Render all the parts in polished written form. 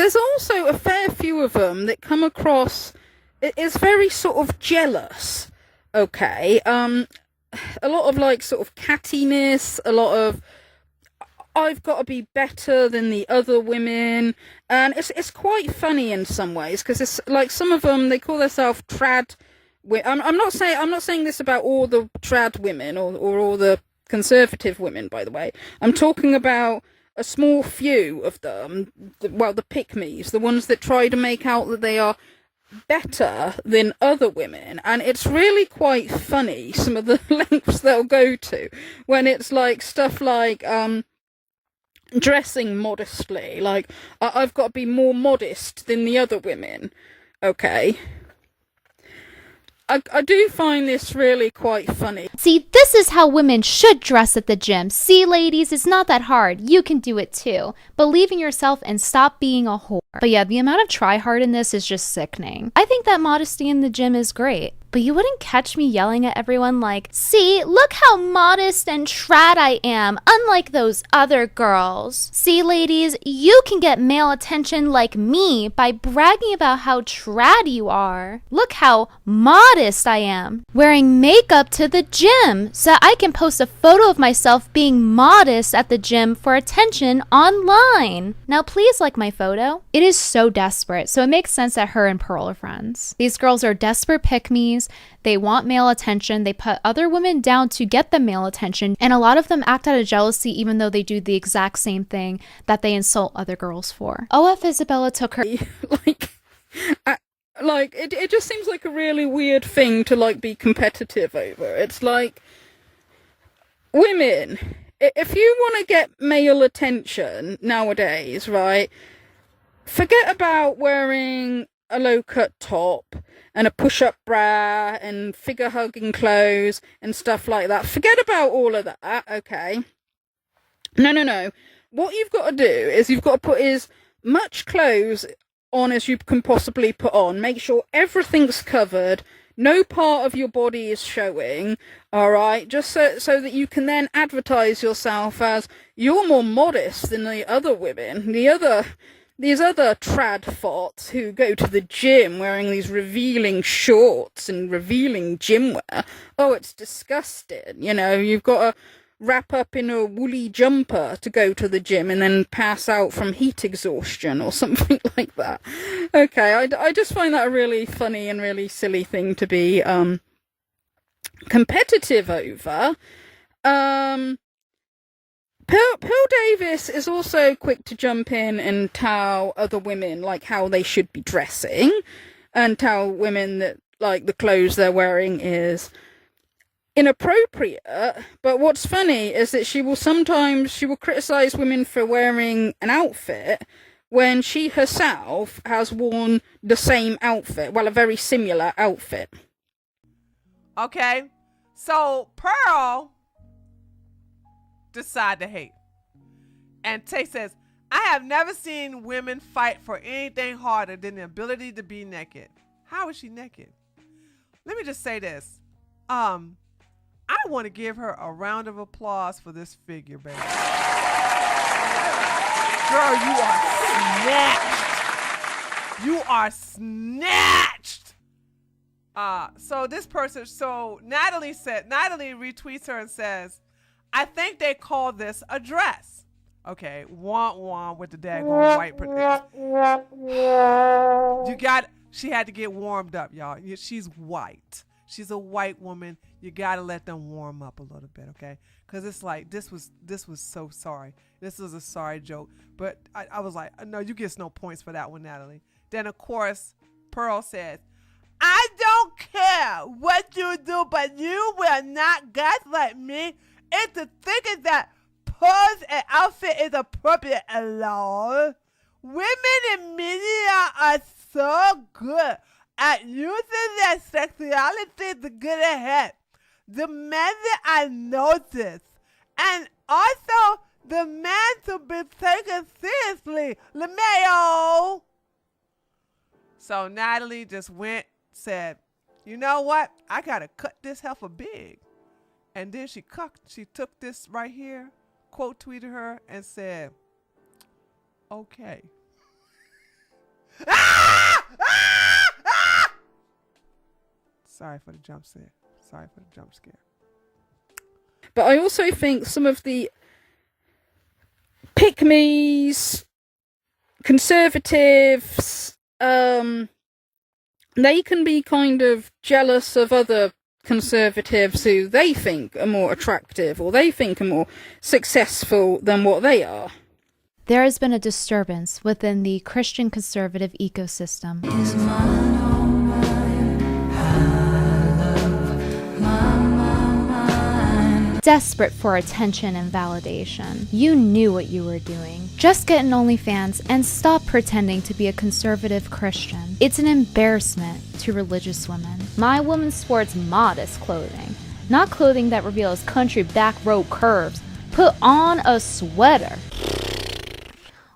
there's also a fair few of them that come across is very sort of jealous. Okay, a lot of like sort of cattiness, a lot of I've got to be better than the other women, and it's quite funny in some ways because it's like some of them they call themselves trad. I'm not saying this about all the trad women or all the conservative women. By the way, I'm talking about a small few of them. Well, the pick-me's, the ones that try to make out that they are better than other women, and it's really quite funny some of the lengths they'll go to when it's like stuff like dressing modestly, like I've got to be more modest than the other women. Okay, I do find this really quite funny. See, this is how women should dress at the gym. See, ladies, it's not that hard. You can do it too. Believe in yourself and stop being a whore. But yeah, the amount of try hard in this is just sickening. I think that modesty in the gym is great. But you wouldn't catch me yelling at everyone like, see, look how modest and trad I am, unlike those other girls. See, ladies, you can get male attention like me by bragging about how trad you are. Look how modest I am, wearing makeup to the gym so I can post a photo of myself being modest at the gym for attention online. Now, please like my photo. It is so desperate, so it makes sense that her and Pearl are friends. These girls are desperate pick-me's. They want male attention. They put other women down to get the male attention. And a lot of them act out of jealousy even though they do the exact same thing that they insult other girls for. OF Isabella took her... like, it just seems like a really weird thing to, like, be competitive over. It's like, women, if you want to get male attention nowadays, right, forget about wearing a low-cut top and a push-up bra and figure-hugging clothes and stuff like that. Forget about all of that, okay? No. What you've got to do is you've got to put as much clothes on as you can possibly put on. Make sure everything's covered. No part of your body is showing, alright? Just so that you can then advertise yourself as you're more modest than the other women. These other trad fots who go to the gym wearing these revealing shorts and revealing gym wear. Oh, it's disgusting. You know, you've got to wrap up in a woolly jumper to go to the gym and then pass out from heat exhaustion or something like that. Okay, I just find that a really funny and really silly thing to be competitive over. Pearl Davis is also quick to jump in and tell other women like how they should be dressing, and tell women that like the clothes they're wearing is inappropriate. But what's funny is that she will criticize women for wearing an outfit when she herself has worn the same outfit, well, a very similar outfit. Okay, so Pearl decide to hate. And Tay says, I have never seen women fight for anything harder than the ability to be naked. How is she naked? Let me just say this. I want to give her a round of applause for this figure, baby. Girl, you are snatched. You are snatched. So Natalie retweets her and says, I think they call this a dress. Okay, wah with the daggone white. She had to get warmed up, y'all. She's white. She's a white woman. You gotta let them warm up a little bit, okay? Because it's like this was so sorry. This was a sorry joke, but I was like, no, you get no points for that one, Natalie. Then of course, Pearl says, I don't care what you do, but you will not gaslight me into thinking that pose and outfit is appropriate alone. Women in media are so good at using their sexuality to get ahead. The men that I notice, and also the men to be taken seriously. LeMayo. So Natalie just said, you know what? I gotta cut this heifer big. And then she took this right here, quote tweeted her and said, okay. Sorry for the jump scare. Sorry for the jump scare. But I also think some of the pick-me's, conservatives, they can be kind of jealous of other conservatives who they think are more attractive or they think are more successful than what they are. There has been a disturbance within the Christian conservative ecosystem. Desperate for attention and validation. You knew what you were doing. Just get an OnlyFans and stop pretending to be a conservative Christian. It's an embarrassment to religious women. My woman sports modest clothing, not clothing that reveals country back row curves. Put on a sweater.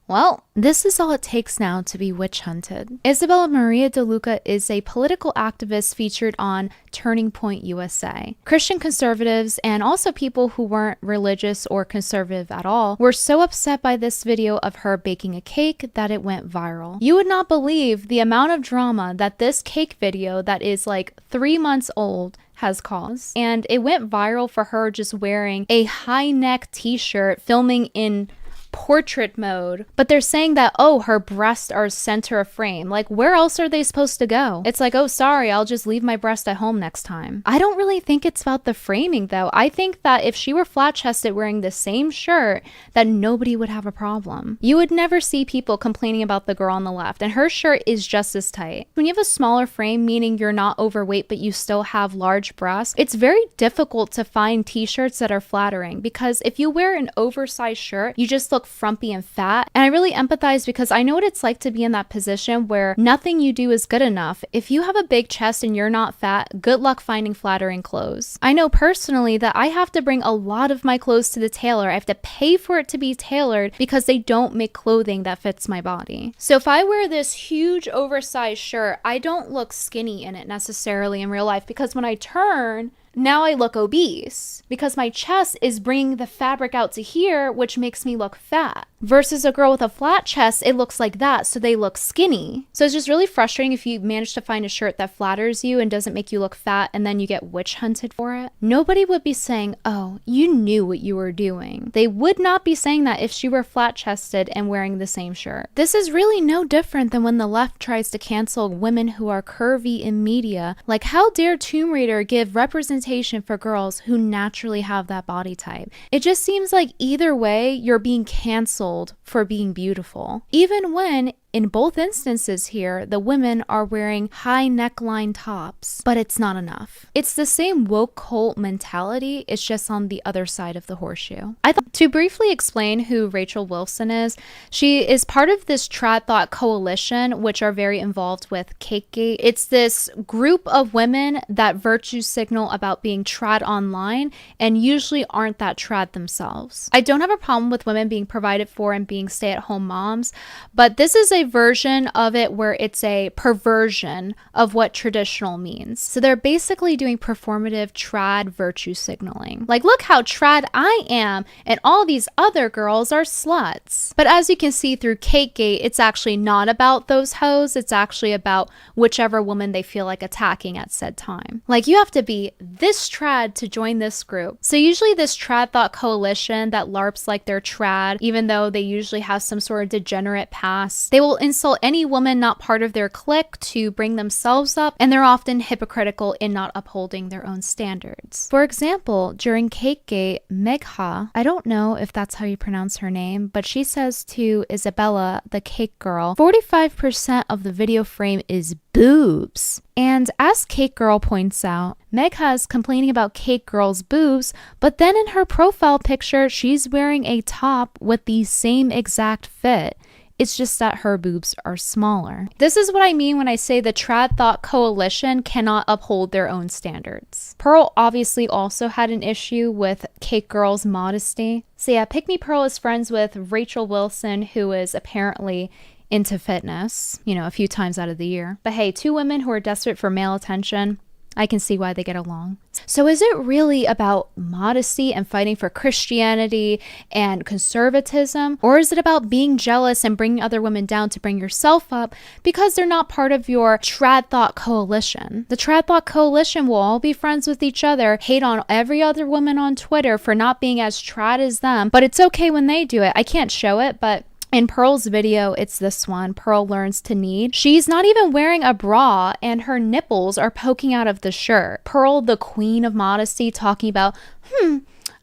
Well, this is all it takes now to be witch hunted. Isabella Maria De Luca is a political activist featured on Turning Point USA. Christian conservatives and also people who weren't religious or conservative at all were so upset by this video of her baking a cake that it went viral. You would not believe the amount of drama that this cake video that is like 3 months old has caused. And it went viral for her just wearing a high neck t-shirt filming in portrait mode, but they're saying that, oh, her breasts are center of frame. Like, where else are they supposed to go? It's like, oh, sorry, I'll just leave my breast at home next time. I don't really think it's about the framing though. I think that if she were flat-chested wearing the same shirt, that nobody would have a problem. You would never see people complaining about the girl on the left, and her shirt is just as tight. When you have a smaller frame, meaning you're not overweight but you still have large breasts, it's very difficult to find t-shirts that are flattering, because if you wear an oversized shirt, you just look frumpy and fat. And I really empathize because I know what it's like to be in that position where nothing you do is good enough. If you have a big chest and you're not fat, good luck finding flattering clothes. I know personally that I have to bring a lot of my clothes to the tailor. I have to pay for it to be tailored because they don't make clothing that fits my body. So if I wear this huge oversized shirt, I don't look skinny in it necessarily in real life, because when I turn, now I look obese because my chest is bringing the fabric out to here, which makes me look fat. Versus a girl with a flat chest, it looks like that, so they look skinny. So it's just really frustrating if you manage to find a shirt that flatters you and doesn't make you look fat, and then you get witch hunted for it. Nobody would be saying, oh, you knew what you were doing. They would not be saying that if she were flat-chested and wearing the same shirt. This is really no different than when the left tries to cancel women who are curvy in media. Like, how dare Tomb Raider give representation for girls who naturally have that body type? It just seems like either way, you're being canceled for being beautiful. Even when, in both instances here, the women are wearing high neckline tops, but it's not enough. It's the same woke cult mentality, it's just on the other side of the horseshoe. I thought to briefly explain who Rachel Wilson is, she is part of this Trad Thought Coalition, which are very involved with Cakegate. It's this group of women that virtue signal about being trad online and usually aren't that trad themselves. I don't have a problem with women being provided for and being stay-at-home moms, but this is a version of it where it's a perversion of what traditional means. So they're basically doing performative trad virtue signaling. Like, look how trad I am, and all these other girls are sluts. But as you can see through Cakegate, it's actually not about those hoes. It's actually about whichever woman they feel like attacking at said time. Like, you have to be this trad to join this group. So usually this Trad Thought Coalition that LARPs like they're trad, even though they usually have some sort of degenerate past, they will insult any woman not part of their clique to bring themselves up, and they're often hypocritical in not upholding their own standards. For example, during Cakegate, Megha, I don't know if that's how you pronounce her name, but she says to Isabella, the cake girl, 45% of the video frame is boobs. And as Cake Girl points out, Megha is complaining about Cake Girl's boobs, but then in her profile picture, she's wearing a top with the same exact fit. It's just that her boobs are smaller. This is what I mean when I say the Trad Thought Coalition cannot uphold their own standards. Pearl obviously also had an issue with Cake Girl's modesty. So yeah, Pick Me Pearl is friends with Rachel Wilson, who is apparently into fitness, you know, a few times out of the year. But hey, two women who are desperate for male attention, I can see why they get along. So is it really about modesty and fighting for Christianity and conservatism? Or is it about being jealous and bringing other women down to bring yourself up because they're not part of your trad thought coalition? The trad thought coalition will all be friends with each other, hate on every other woman on Twitter for not being as trad as them, but it's okay when they do it. I can't show it, but in Pearl's video, it's this one, Pearl Learns to Knead. She's not even wearing a bra and her nipples are poking out of the shirt. Pearl, the queen of modesty, talking about,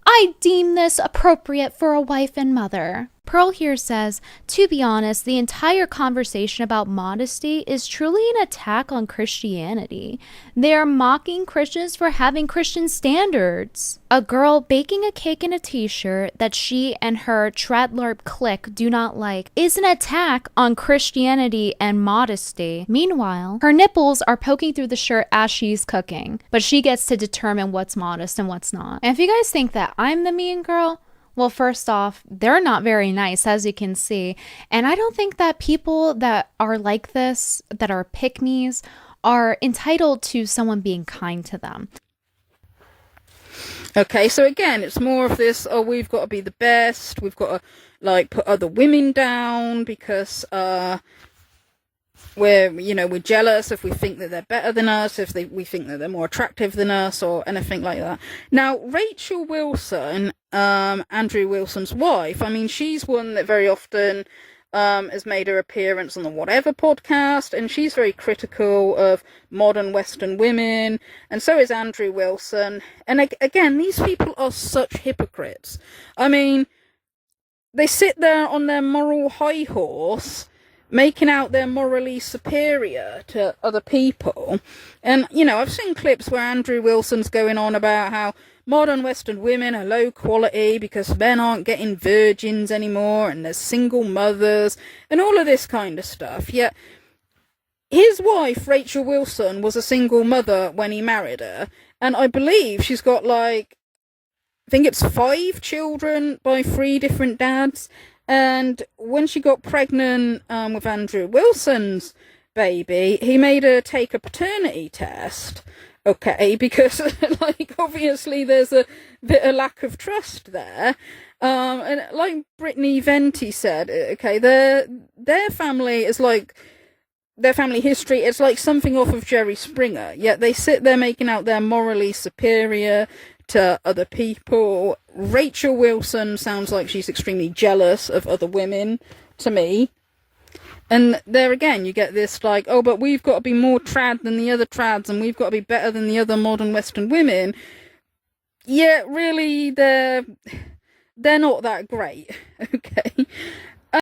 I deem this appropriate for a wife and mother. Pearl here says, to be honest, the entire conversation about modesty is truly an attack on Christianity. They are mocking Christians for having Christian standards. A girl baking a cake in a t-shirt that she and her tradlarp clique do not like is an attack on Christianity and modesty. Meanwhile, her nipples are poking through the shirt as she's cooking, but she gets to determine what's modest and what's not. And if you guys think that I'm the mean girl, well, first off, they're not very nice, as you can see. And I don't think that people that are like this, that are pick-me's, are entitled to someone being kind to them. Okay, so again, it's more of this, oh, we've got to be the best, we've got to, like, put other women down because, we're jealous if we think that they're better than us, if we think that they're more attractive than us, or anything like that. Now, Rachel Wilson, Andrew Wilson's wife, I mean, she's one that very often has made her appearance on the Whatever podcast, and she's very critical of modern Western women, and so is Andrew Wilson. And again, these people are such hypocrites. I mean, they sit there on their moral high horse, making out they're morally superior to other people. And, I've seen clips where Andrew Wilson's going on about how modern Western women are low quality because men aren't getting virgins anymore and there's single mothers and all of this kind of stuff. Yet his wife, Rachel Wilson, was a single mother when he married her. And I believe she's got I think it's 5 children by 3 different dads. And when she got pregnant with Andrew Wilson's baby, he made her take a paternity test, okay, because, obviously there's a bit of lack of trust there. And like Brittany Venti said, okay, their family is their family history, it's like something off of Jerry Springer, yet they sit there making out they're morally superior to other people. Rachel Wilson sounds like she's extremely jealous of other women to me. And there again, you get this oh, but we've got to be more trad than the other trads and we've got to be better than the other modern Western women. Yeah, really, they're not that great, okay?